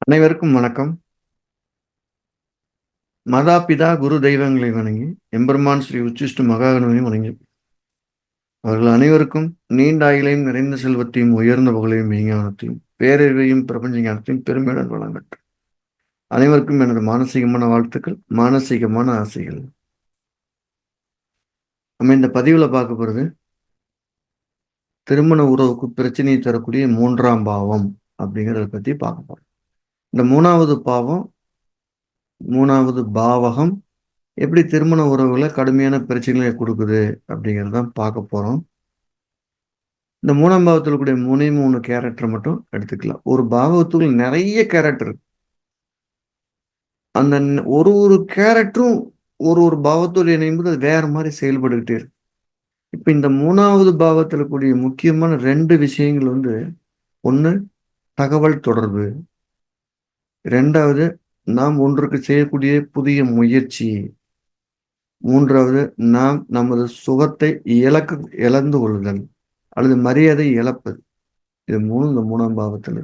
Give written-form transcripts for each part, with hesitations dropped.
அனைவருக்கும் வணக்கம். மாதாபிதா குரு தெய்வங்களை வணங்கி எம்பெருமான் ஸ்ரீ உச்சிஷ்ட மகாகணனையும் வணங்கி அவர்கள் அனைவருக்கும் நீண்ட ஆயுளையும் நிறைந்த செல்வத்தையும் உயர்ந்த புகழையும் மெய்ஞானத்தையும் பேரறிவையும் பிரபஞ்ச ஞானத்தையும் பெருமையுடன் வழங்கட்டும். அனைவருக்கும் எனது மானசீகமான வாழ்த்துக்கள், மானசீகமான ஆசைகள். நம்ம இந்த பதிவுல பார்க்க போறது திருமண உறவுக்கு பிரச்சனையை தரக்கூடிய மூன்றாம் பாவம் அப்படிங்கிறத பத்தி பார்க்க போறோம். இந்த மூணாவது பாவகம் எப்படி திருமண உறவுகளை கடுமையான பிரச்சனைகளை கொடுக்குது அப்படிங்கிறதான் பார்க்க போறோம். இந்த மூணாம் பாவத்தில் கூடிய மூணு கேரக்டர் மட்டும் எடுத்துக்கலாம். ஒரு பாவத்துக்குள்ள நிறைய கேரக்டர் இருக்கு. அந்த ஒரு கேரக்டரும் ஒரு பாவத்தோடு இணையும்போது அது வேற மாதிரி செயல்பட்டுக்கிட்டே இருக்கு. இப்ப இந்த மூணாவது பாவத்துல கூடிய முக்கியமான ரெண்டு விஷயங்கள் ஒண்ணு தகவல் தொடர்பு, இரண்டாவது நாம் ஒன்றுக்கு செய்யக்கூடிய புதிய முயற்சி, மூன்றாவது நாம் நமது சுகத்தை இழந்து கொள்ளுதல் அல்லது மரியாதை இழப்பது. இது இந்த மூணாம் பாவத்தில்.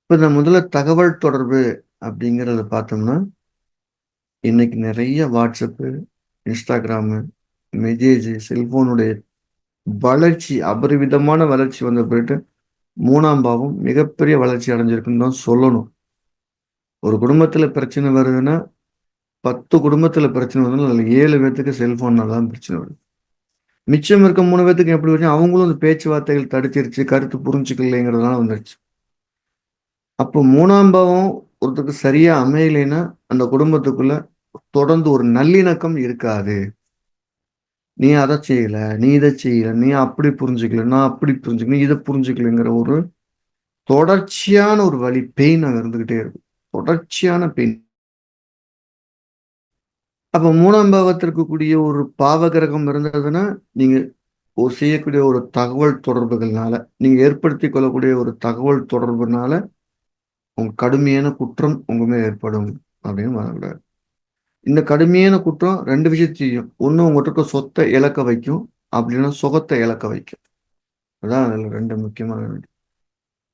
இப்ப இந்த முதல்ல தகவல் தொடர்பு அப்படிங்கிறத பார்த்தோம்னா, இன்னைக்கு நிறைய வாட்ஸ்அப்பு, இன்ஸ்டாகிராமு, மெசேஜ், செல்போனுடைய வளர்ச்சி அபரிவிதமான வளர்ச்சி வந்த போயிட்டு மூணாம் பாவம் மிகப்பெரிய வளர்ச்சி அடைஞ்சிருக்குன்னு தான் சொல்லணும். ஒரு குடும்பத்துல பிரச்சனை வருதுன்னா 10 குடும்பத்துல பிரச்சனை வருதுன்னா அதுல 7 பேர்த்துக்கு செல்போன்னால தான் பிரச்சனை வருது. மிச்சம் இருக்க 3 பேர்த்துக்கு எப்படி வருது? அவங்களும் அந்த பேச்சுவார்த்தைகள் தடுத்திருச்சு, கருத்து புரிஞ்சுக்கலைங்கிறதுனால வந்துருச்சு. அப்போ மூணாம் பாவம் ஒருத்தருக்கு சரியா அமையலைன்னா அந்த குடும்பத்துக்குள்ள தொடர்ந்து ஒரு நல்லிணக்கம் இருக்காது. நீ அதை செய்யல, நீ இதை செய்யல, நீ அப்படி புரிஞ்சுக்கல, நான் அப்படி புரிஞ்சுக்கல, இதை புரிஞ்சுக்கலைங்கிற ஒரு தொடர்ச்சியான ஒரு வலி, பெயின் அங்க இருந்துகிட்டே இருக்கும். தொடர்ச்சியான பெயின். அப்ப மூணாம் பாவத்திற்கு கூடிய ஒரு பாவ கிரகம் இருந்ததுன்னா நீங்க செய்யக்கூடிய ஒரு தகவல் தொடர்புகள்னால, நீங்க ஏற்படுத்திக் கொள்ளக்கூடிய ஒரு தகவல் தொடர்புனால உங்க கடுமையான குற்றம் உங்க மேல ஏற்படும் அப்படின்னு வரக்கூடாது. இந்த கடுமையான குற்றம் ரெண்டு விஷயம் செய்யும். ஒண்ணு உங்கள்கிட்ட இருக்க சொத்தை இழக்க வைக்கும், அப்படின்னா சுகத்தை இழக்க வைக்கும். அதான் அதுல ரெண்டு முக்கியமான வேண்டிய.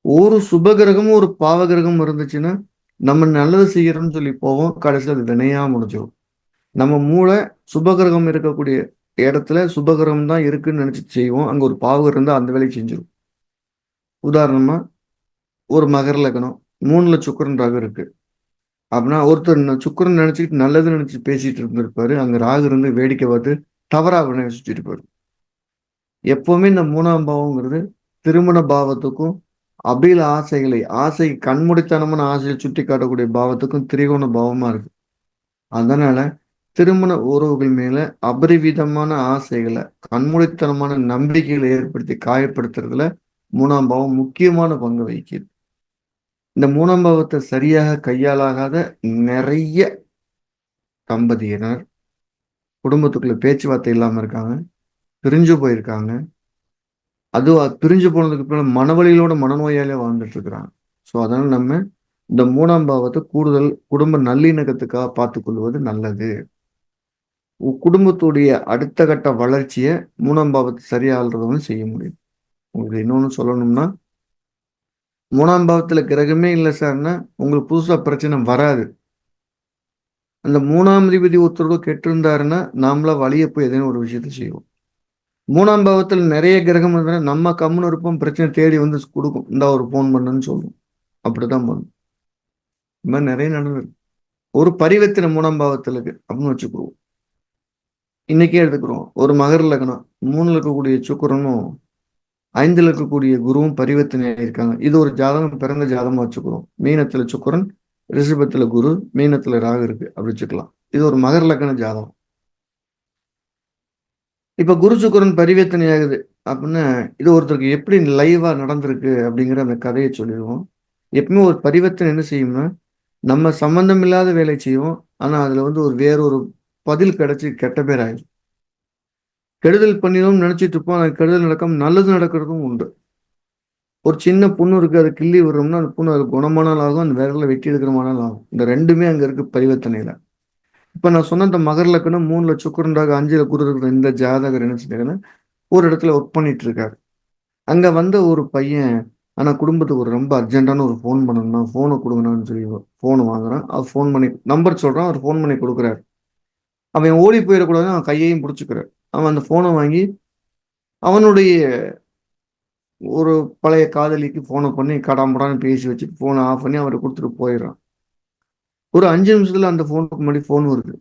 ஒரு சுபகிரகமும் ஒரு பாவகிரகமும் இருந்துச்சுன்னா நம்ம நல்லது செய்யறோம்னு சொல்லி போவோம், கடைசியில் அது வினையா முடிஞ்சிடும். நம்ம மூளை சுபகிரகம் இருக்கக்கூடிய இடத்துல சுபகிரகம் தான் இருக்குன்னு நினைச்சு செய்வோம், அங்க ஒரு பாவகிரகம் இருந்தா அந்த வேலையை செஞ்சிடும். உதாரணமா ஒரு மகர லக்னம் 3ல சுக்கிரன் ராகு இருக்கு அப்படின்னா ஒருத்தர் சுக்கிரன் நினைச்சிட்டு நல்லதுன்னு நினைச்சு பேசிட்டு இருந்திருப்பாரு, அங்க ராகு இருந்து வேடிக்கை பார்த்து தவறா சுத்திட்டு இருப்பாரு. எப்பவுமே இந்த மூணாம் பாவங்கிறது திருமண பாவத்துக்கும் அபில ஆசை கண்மூடித்தனமான ஆசையை சுட்டி காட்டக்கூடிய பாவத்துக்கும் திரிகோண பாவமா இருக்கு. அதனால திருமண உறவுகள் மேல அபரிவிதமான ஆசைகளை, கண்மூடித்தனமான நம்பிக்கைகளை ஏற்படுத்தி காயப்படுத்துறதுல மூணாம் பாவம் முக்கியமான பங்கு வகிக்குது. இந்த மூணாம் பாவத்தை சரியாக கையாளாகாத நிறைய தம்பதியினர் குடும்பத்துக்குள்ள பேச்சுவார்த்தை இல்லாம இருக்காங்க, பிரிஞ்சு போயிருக்காங்க. அதுவும் பிரிஞ்சு போனதுக்கு பின்னாடி மனவழியிலோட மனநோயாலே வாழ்ந்துட்டு இருக்கிறாங்க. ஸோ அதனால நம்ம இந்த மூணாம் பாவத்தை கூடுதல் குடும்ப நல்லிணக்கத்துக்காக பார்த்துக் கொள்வது நல்லது. குடும்பத்துடைய அடுத்த கட்ட வளர்ச்சியை மூணாம் பாவத்தை சரியாகிறதும் செய்ய முடியும். உங்களுக்கு இன்னொன்னு சொல்லணும்னா, மூணாம் பாவத்துல கிரகமே இல்லை சார்னா உங்களுக்கு புதுசா பிரச்சனை வராது. அந்த மூணாம் அதிபதி ஒருத்தருக்கோ கெட்டு இருந்தாருன்னா நாமளா வழிய போய் எதனா ஒரு விஷயத்த செய்வோம். மூணாம் பாவத்தில் நிறைய கிரகம் இருந்தா நம்ம கம்முன்னு இருப்போம், பிரச்சனை தேடி கொடுக்கும். இந்த ஒரு போன் பண்ணுன்னு சொல்லுவோம். அப்படிதான் பண்ணும். இந்த மாதிரி நிறைய நடந்திருக்கு. ஒரு பரிவர்த்தனை மூணாம் பாவத்தில் இருக்கு அப்படின்னு வச்சுக்குவோம். இன்னைக்கே எடுத்துக்கிறோம். ஒரு மகர லக்னம் 3ல இருக்கக்கூடிய சுக்கிரனும் 5ல இருக்கக்கூடிய குருவும் பரிவர்த்தனை ஆயிருக்காங்க. இது ஒரு ஜாதகம் பிறந்த ஜாதகமா வச்சுக்கிறோம். மீனத்துல சுக்கிரன், ரிஷபத்துல குரு, மீனத்துல ராகு இருக்கு அப்படி வச்சுக்கலாம். இது ஒரு மகர லக்ன ஜாதகம். இப்ப குரு சுக்கிரன் பரிவர்த்தனை ஆகுது அப்படின்னா இது ஒருத்தருக்கு எப்படி லைவா நடந்திருக்கு அப்படிங்கிற அந்த கதையை சொல்லிடுவோம். எப்பவுமே ஒரு பரிவர்த்தனை என்ன செய்யும்னா நம்ம சம்பந்தம் இல்லாத வேலை செய்வோம், ஆனா அதுல ஒரு வேறொரு பதில் கிடைச்சி கெட்ட பேர் ஆயிடும். கெடுதல் பண்ணிடும் நினைச்சிட்டு இருப்போம், அது கெடுதல் நடக்கும், நல்லது நடக்கிறதும் உண்டு. ஒரு சின்ன புண்ணு இருக்கு, அதை கிள்ளி விடுறோம்னா அந்த புண்ணு அது குணமானாலும் ஆகும், அந்த விரல வெட்டி எடுக்கிறமானாலும் ஆகும். இந்த ரெண்டுமே அங்க இருக்கு பரிவர்த்தனையில. இப்ப நான் சொன்ன இந்த மகர லக்னம் 3ல சுக்கிரன் 5ல குரு இருக்கிற இந்த ஜாதகர் என்ன செஞ்சாங்கன்னா ஒரு இடத்துல ஒர்க் பண்ணிட்டு இருக்காரு. அங்க வந்த ஒரு பையன் ஆனா குடும்பத்துக்கு ஒரு ரொம்ப அர்ஜென்ட்டான ஒரு ஃபோன் பண்ணணும்னா, ஃபோன குடுங்கண்ணான்னு சொல்லி ஃபோன வாங்குறான். அவர் ஃபோன் பண்ணி நம்பர் சொல்றான். அவர் ஃபோன் பண்ணி குடுக்குறாரு. அவன் ஓடி போயிறக்கூடாதுன்னு அவன் கையையும் புடிச்சுக்கிறாரு. அவன் அந்த ஃபோன வாங்கி அவனுடைய ஒரு பழைய காதலிக்கு ஃபோன பண்ணி கடாமுடான்னு பேசி வச்சுட்டு ஃபோன ஆஃப் பண்ணி அவர்ட்ட குடுத்துட்டு போயிர்றான். ஒரு 5 நிமிஷத்துல அந்த ஃபோனுக்கு முன்னாடி ஃபோன் வருது.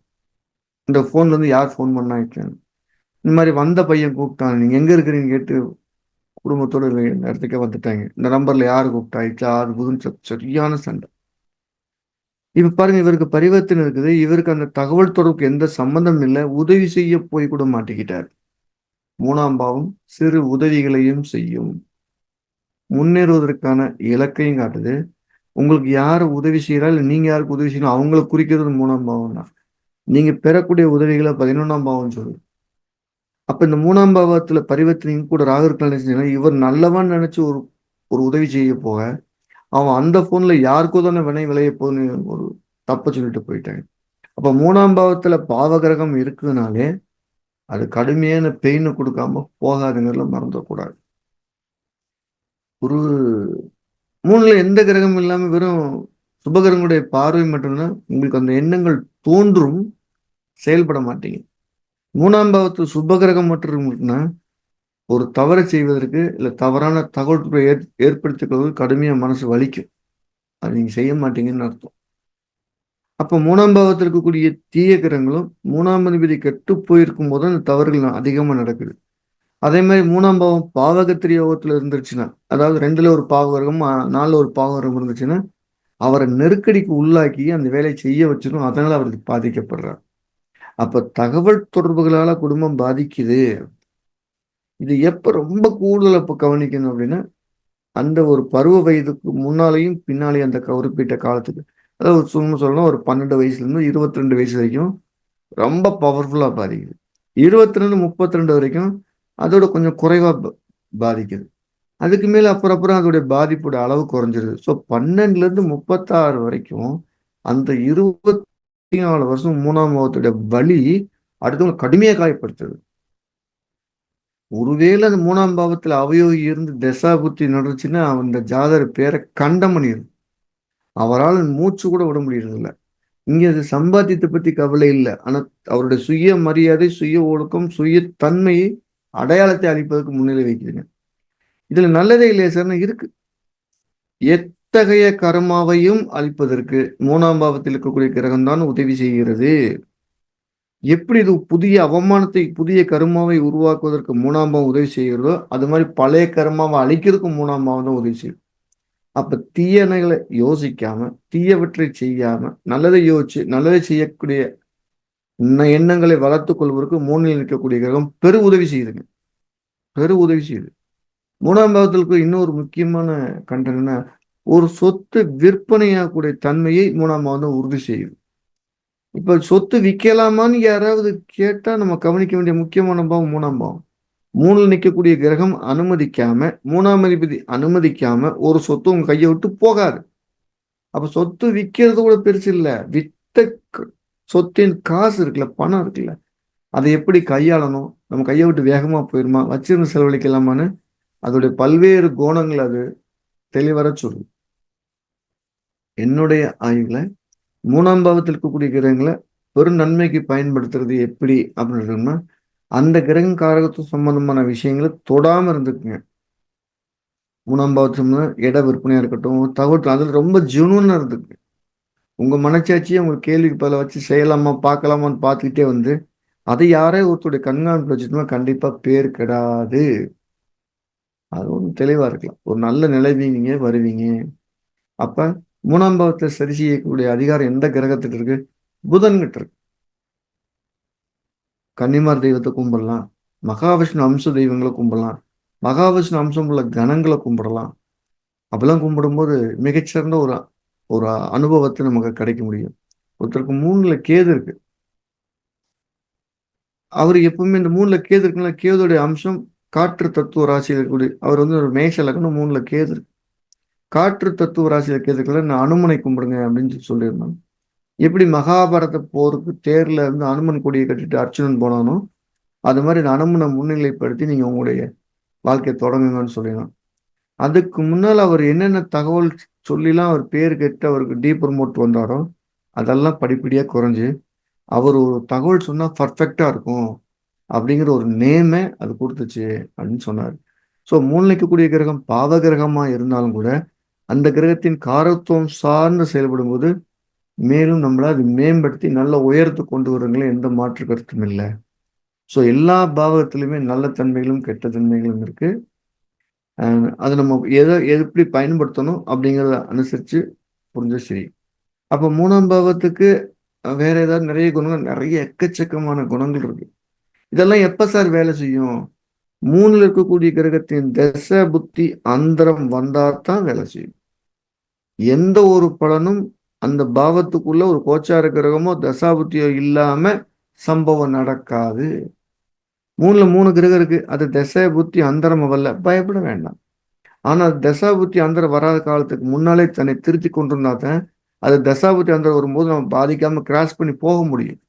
இந்த ஃபோன்லருந்து யார் ஃபோன் பண்ணா கேட்குறாங்க. இந்த மாரி வந்த பையன் கூப்பிட்டான். நீங்க எங்க இருக்கிறீங்கன்னு கேட்டு குடும்பத்தோட இந்த இடத்துக்கே வந்துட்டாங்க. இந்த நம்பர்ல யாரு கூப்பிட்டா? அது புதுன்னு சரியான சண்டை. இப்ப பாருங்க இவருக்கு பரிவர்த்தனை இருக்குது. இவருக்கு அந்த தகவல் தொடர்புக்கு எந்த சம்மந்தம் இல்ல. உதவி செய்ய போய் கூட மாட்டிக்கிட்டார். 3ஆம் பாவம் சிறு உதவிகளையும் செய்யும். முன்னேறுவதற்கான இலக்கையும் காட்டுது. உங்களுக்கு யாரு உதவி செய்றா, இல்ல நீங்க யாருக்கு உதவி செய்யணும் அவங்கள குறிக்கிறது 3ஆம் பாவம் தான். நீங்க பெறக்கூடிய உதவிகள 11ஆம் பாவம் சொல்லுது. அப்ப இந்த 3ஆம் பாவத்துல பரிவர்த்தனையும் கூட ராகு இருக்கான்னு நினைச்சீங்கன்னா, இவர் நல்லவன்னு நினைச்சு ஒரு ஒரு உதவி செய்ய போக, அவன் அந்த ஃபோன்ல யாருக்கோ தானே வினை விளைய போகுதுன்னு ஒரு தப்ப சொல்லிட்டு போயிட்டாங்க. அப்ப 3ஆம் பாவத்துல பாவகிரகம் இருக்குனாலே, அது கடுமையான பெயின குடுக்காம போகாதுங்கிறத மறந்துறக்கூடாது. ஒரு 3ல எந்த கிரகமும் இல்லாம வெறும் சுபகிரகங்களுடைய பார்வை மட்டும்தான் உங்களுக்கு அந்த எண்ணங்கள் தோன்றும், செயல்பட மாட்டீங்க. 3ஆம் பாவத்துல சுபகிரகம் மட்டும் இருந்துச்சுன்னா, ஒரு தவற செய்வதற்கு, இல்ல தவறான தகவல் தொடர்பை ஏற்படுத்திக் கொள்வதற்கு கடுமையா மனசு வலிக்கும். அது நீங்க செய்ய மாட்டீங்கன்னு அர்த்தம். அப்ப 3ஆம் பாவத்துல இருக்கக்கூடிய தீய கிரகங்களும் 3ஆம் அதிபதி கெட்டுப் போயிருக்கும் போது அந்த தவறுகள் அதிகமா நடக்குது. அதே மாரி 3ஆம் பாவம் பாவகத்திரி யோகத்துல இருந்துருச்சுன்னா, அதாவது 2ல ஒரு பாவகிரகம், 4ல ஒரு பாவகிரகம் இருந்துச்சுன்னா, அவர நெருக்கடிக்கு உள்ளாக்கி அந்த வேலைய செய்ய வச்சிரும். அதனால அவருக்கு பாதிக்கப்படுறார். அப்ப தகவல் தொடர்புகளால குடும்பம் பாதிக்குது. இது எப்ப ரொம்ப கூடுதலா இப்ப கவனிக்கணும் அப்படின்னா, அந்த ஒரு பருவ வயதுக்கு முன்னாலேயும், பின்னாலேயும் அந்த குறிப்பிட்ட காலத்துக்கு. அதாவது சும்மா சொல்லணும்னா ஒரு 12 வயசுலேருந்து 22 வயசு வரைக்கும் ரொம்ப பவர்ஃபுல்லா பாதிக்குது. 22, 32 வரைக்கும் அதோட கொஞ்சம் குறைவா பாதிக்குது. அதுக்கு மேல அப்புறம் அப்புறம் அதோடைய பாதிப்போட அளவு குறைஞ்சிருது. ஸோ 12லேருந்து 36 வரைக்கும் அந்த 24 வருஷம் 3ஆம் பாவத்துடைய வலி அடுத்தவங்கள கடுமையா காயப்படுத்துது. ஒருவேளை அந்த 3ஆம் பாவத்துல அவயோகி இருந்து தசா புத்தி நடந்துச்சுன்னா, அந்த ஜாதகர் பேர கண்டம் பண்ணிரும். அவரால மூச்சு கூட விட முடியறதில்ல. இங்க அது சம்பாத்தியத்த பத்தி கவலை இல்ல. ஆனா அவருடைய சுய மரியாதை, சுய ஒழுக்கம், சுய தன்மையை, அடையாளத்தை அளிப்பதற்கு முன்னிலை வைக்குதுங்க. இதுல நல்லதே இல்லையா சார்ன்னா இருக்கு. எத்தகைய கர்மாவையும் அளிப்பதற்கு 3ஆம் பாவத்தில் இருக்கக்கூடிய கிரகம் தான் உதவி செய்கிறது. எப்படி இது புதிய அவமானத்தை, புதிய கர்மாவை உருவாக்குவதற்கு 3ஆம் பாவம் உதவி செய்கிறதோ, அது மாரி பழைய கர்மாவ அழிக்கிறதுக்கும் 3ஆம் பாவம் தான் உதவி செய்யும். அப்ப தீயணைகளை யோசிக்காம, தீயவற்றை செய்யாம, நல்லதை யோசிச்சு, நல்லதை செய்யக்கூடிய எண்ணங்களை வளர்த்துக் கொள்வதற்கு 3ல் இருக்கக்கூடிய கிரகம் பெரு உதவி செய்யுதுங்க. பெரு உதவி செய்யுது. 3ஆம் பாவத்திற்கு இன்னொரு முக்கியமான கண்டனம் என்ன, ஒரு சொத்து விற்பனையாகக்கூடிய தன்மையை 3ஆம் பாவம் தான் உறுதி செய்யுது. இப்ப சொத்து விக்கலாமான்னு யாராவது கேட்டா நம்ம கவனிக்க வேண்டிய முக்கியமான பாவம் 3ஆம் பாவம். 3ல நிக்கக்கூடிய கிரகம் அனுமதிக்காம, 3ஆம் அதிபதி அனுமதிக்காம ஒரு சொத்து உங்க கைய விட்டு போகாது. அப்ப சொத்து விக்கிறது கூட பெருசு இல்ல. வித்த க் சொத்தின் காசு இருக்குல்ல, பணம் இருக்குல்ல, அதை எப்படி கையாளணும்? நம்ம கைய விட்டு வேகமா போயிருமா? வச்சிருந்து செலவழிக்கலாமான்னு அதோடைய பல்வேறு கோணங்கள் அது தெளிவர சொல்லுது. என்னுடைய ஆய்வுல 3ஆம் பாவத்தில் இருக்கக்கூடிய கிரகங்கள பெரும் நன்மைக்கு பயன்படுத்துறது எப்படி அப்படின்னு சொன்னா, அந்த கிரகம் காரகத்துவம் சம்பந்தமான விஷயங்கள தொடாம இருந்துக்குங்க. 3ஆம் பாவத்துல இட விற்பனையா இருக்கட்டும், தகவல் அதுல ரொம்ப ஜெனூனா இருந்துக்குங்க. உங்க மனச்சாட்சியே உங்க கேள்விக்கு பதிலா வச்சு செய்யலாமா, பார்க்கலாமான்னு பார்த்துக்கிட்டே வந்து, அதை யாரோ ஒருத்தருடைய கண்காணிப்புல வச்சுட்டோம்னா கண்டிப்பா பேர் கெடாது. அது ஒண்ணு தெளிவா இருக்கலாம். ஒரு நல்ல நிலைமைங்க வருவீங்க. அப்ப 3ஆம் பாவத்துல சரி செய்யக்கூடிய அதிகாரம் எந்த கிரகத்துக்கு இருக்கு? புதன்கிட்ட இருக்கு. கன்னிமார் தெய்வத்த கும்பிடலாம். மகாவிஷ்ணு அம்ச தெய்வங்கள கும்பிடலாம். மகாவிஷ்ணு அம்சம் உள்ள கணங்கள கும்பிடலாம். அப்பல்லாம் கும்பிடும்போது மிகச்சிறந்த ஒரு ஒரு அனுபவத்த நமக்கு கிடைக்க முடியும். ஒருத்தருக்கு 3ல கேது இருக்கு. அவரு எப்பவுமே இந்த 3ல கேது இருக்குல்ல, கேதுவுடைய அம்சம் காற்று தத்துவ ராசியில இருக்கக்கூடிய அவர் வந்து ஒரு மேஷ லக்னம் 3ல கேது இருக்கு. காற்று தத்துவ ராசியில கேது இருக்கல, நான் அனுமனை கும்பிடுங்க அப்படின்னு சொல்லியிருந்தாங்க. எப்படி மகாபாரத போருக்கு தேர்ல இருந்து அனுமன் கொடியை கட்டிட்டு அர்ஜுனன் போனானோ, அது மாதிரி இந்த அனுமனை முன்னிலைப்படுத்தி நீங்க உங்களுடைய வாழ்க்கையை தொடங்குங்கன்னு சொல்லிடலாம். அதுக்கு முன்னால் அவர் என்னென்ன தகவல் சொல்லிலாம் அவர் பேர் கேட்டு அவருக்கு டீப்ரமோட் வந்தாரோ அதெல்லாம் படிப்படியாக குறைஞ்சு அவர் ஒரு தகவல் சொன்னால் பர்ஃபெக்டாக இருக்கும் அப்படிங்கிற ஒரு நேமே அது கொடுத்துச்சு அப்படின்னு சொன்னார். ஸோ மூளைக்கக்கூடிய கிரகம் பாவ கிரகமாக இருந்தாலும் கூட அந்த கிரகத்தின் காரத்துவம் சார்ந்து செயல்படும் போது மேலும் நம்மள அது மேம்படுத்தி நல்ல உயரத்தை கொண்டு வருங்களே எந்த மாற்று கருத்தும் இல்லை. ஸோ எல்லா பாவகத்திலுமே நல்ல தன்மைகளும் கெட்ட தன்மைகளும் இருக்கு. அதை நம்ம எதை எப்படி பயன்படுத்தணும் அப்படிங்கிறத அனுசரித்து புரிஞ்சா சரி. அப்போ 3ஆம் பாவத்துக்கு வேற ஏதாவது நிறைய குணங்கள், நிறைய எக்கச்சக்கமான குணங்கள் இருக்கு. இதெல்லாம் எப்ப சார் வேலை செய்யும்? 3ல இருக்கக்கூடிய கிரகத்தின் தசை புத்தி அந்தரம் வந்தா தான் வேலை செய்யும். எந்த ஒரு பலனும் அந்த பாவத்துக்குள்ள ஒரு கோச்சார கிரகமோ தசாபுத்தியோ இல்லாம சம்பவம் நடக்காது. 3ல 3 கிரகம் இருக்கு. அது தசை புத்தி அந்தரம் வரல, பயப்பட வேண்டாம். ஆனால் தசாபுத்தி அந்தரம் வராத காலத்துக்கு முன்னாலே தன்னை திருத்தி கொண்டிருந்தா தான் அது தசாபுத்தி அந்தரம் வரும்போது நம்ம பாதிக்காம கிராஸ் பண்ணி போக முடியும்.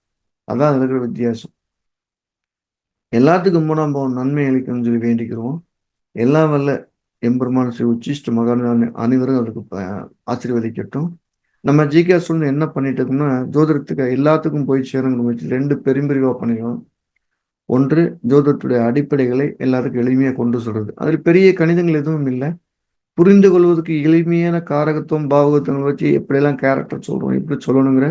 அதான் அதுல இருக்கிற வித்தியாசம். எல்லாத்துக்கும் 3ஆம் பாவம் நன்மை அளிக்கணும்னு சொல்லி வேண்டிக்கிறோம். எல்லாம் வல்ல எம்பெருமான் ஸ்ரீ உச்சிஷ்ட மகான் அனைவரும் அதுக்கு ஆசீர்வதிக்கட்டும். நம்ம ஜிகே சொல்லு என்ன பண்ணிட்டு இருக்கோம்னா ஜோதிடத்துக்கு எல்லாத்துக்கும் போய் சேருங்கிற முயற்சி 2 பெரும்பிரிவா பண்ணிக்கிறோம். ஒன்று ஜோதிடத்துடைய அடிப்படைகளை எல்லாருக்கும் எளிமையாக கொண்டு சொல்றது. அதில் பெரிய கணிதங்கள் எதுவும் இல்லை. புரிந்து கொள்வதற்கு எளிமையான காரகத்துவம் பாவகத்துவங்களை வச்சு எப்படியெல்லாம் கேரக்டர் சொல்றோம், எப்படி சொல்லணுங்கிற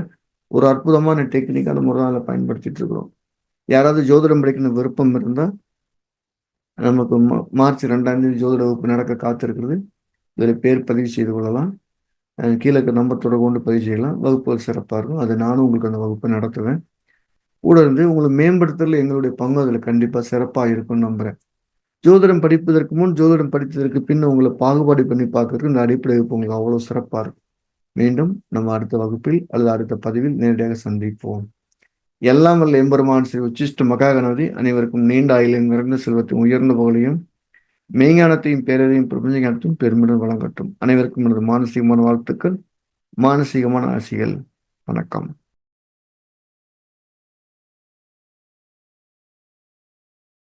ஒரு அற்புதமான டெக்னிக்கான முறை அதில் பயன்படுத்திட்டு இருக்கிறோம். யாராவது ஜோதிடம் படிக்கணும் விருப்பம் இருந்தால் நமக்கு மார்ச் 2ஆம் தேதி ஜோதிட வகுப்பு நடக்க காத்திருக்கிறது. இதில் பேர் பதிவு செய்து கொள்ளலாம். கீழே நம்பர் தொடர்பு கொண்டு பதிவு செய்யலாம். வகுப்புகள் சிறப்பாக இருக்கும். அது நானும் உங்களுக்கு அந்த வகுப்பை நடத்துவேன். கூட இருந்து உங்களை மேம்படுத்துறதுல எங்களுடைய பங்கு அதில் கண்டிப்பாக சிறப்பாக இருக்கும்னு நம்புகிறேன். ஜோதிடம் படிப்பதற்கு முன் ஜோதிடம் படித்ததற்கு பின் உங்களை பாகுபாடு பண்ணி பார்க்கறதுக்கு இந்த அடிப்படை வகுப்பு உங்களுக்கு அவ்வளோ சிறப்பாக இருக்கும். மீண்டும் நம்ம அடுத்த வகுப்பில் அல்லது அடுத்த பதிவில் நேரடியாக சந்திப்போம். எல்லாம் வல்ல எம்பெருமான் ஸ்ரீ உச்சிஷ்ட மகாகணபதி அனைவருக்கும் நீண்ட ஆயுளையும் நிறைந்த செல்வத்தையும் உயர்ந்த புகழையும் மெய்ஞானத்தையும் பேரதையும் பிரபஞ்ச ஞானத்தையும் பெருமிடம் வழங்கட்டும். அனைவருக்கும் எனது மானசீகமான வாழ்த்துக்கள், மானசீகமான ஆசிகள். வணக்கம்.